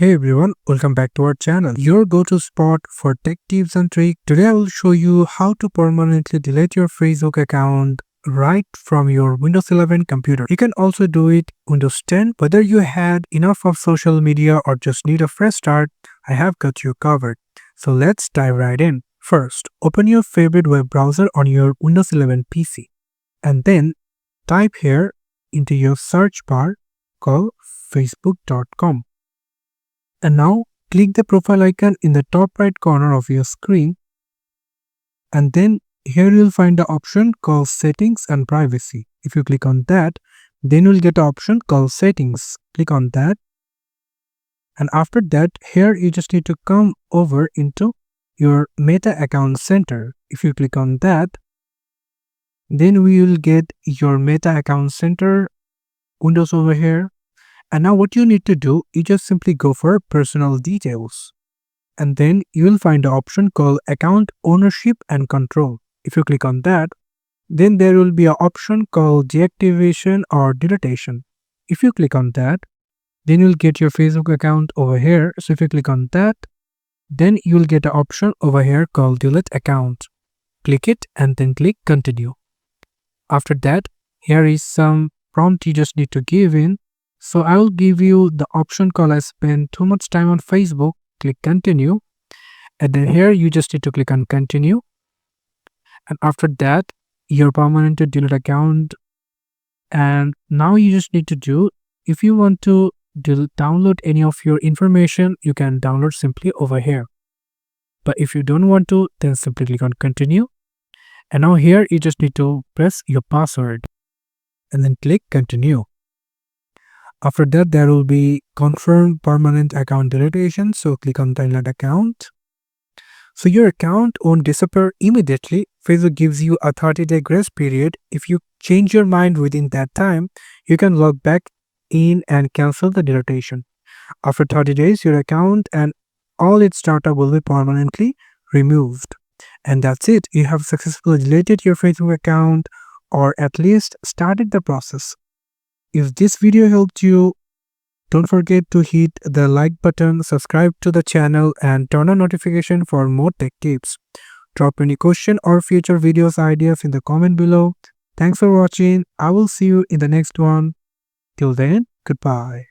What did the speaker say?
Hey everyone, welcome back to our channel, your go-to spot for tech tips and tricks. Today I will show you how to permanently delete your Facebook account right from your Windows 11 computer. You can also do it Windows 10. Whether you had enough of social media or just need a fresh start, I have got you covered. So let's dive right in. First, open your favorite web browser on your Windows 11 PC and then type here into your search bar called facebook.com. And now click the profile icon in the top right corner of your screen, and then here you'll find the option called settings and privacy. If you click on that, then you'll get an option called settings. Click on that, and after that here you just need to come over into your Meta account center. If you click on that, then we will get your Meta account center windows over here. And now what you need to do, you just simply go for personal details. And then you will find the option called account ownership and control. If you click on that, then there will be an option called deactivation or deletion. If you click on that, then you'll get your Facebook account over here. So if you click on that, then you'll get an option over here called delete account. Click it and then click continue. After that, here is some prompt you just need to give in. So I will give you the option called I spend too much time on Facebook. Click continue, and then here you just need to click on continue, and after that your permanent delete account. And now you just need to do, if you want to download any of your information, you can download simply over here, but if you don't want to, then simply click on continue. And now here you just need to press your password and then click continue. After that, there will be confirm permanent account deletion. So click on delete account. So your account won't disappear immediately. Facebook gives you a 30-day grace period. If you change your mind within that time, you can log back in and cancel the deletion. After 30 days, your account and all its data will be permanently removed. And that's it. You have successfully deleted your Facebook account, or at least started the process. If this video helped you, don't forget to hit the like button, subscribe to the channel, and turn on notification for more tech tips. Drop any question or future videos ideas in the comment below. Thanks for watching. I will see you in the next one. Till then, goodbye.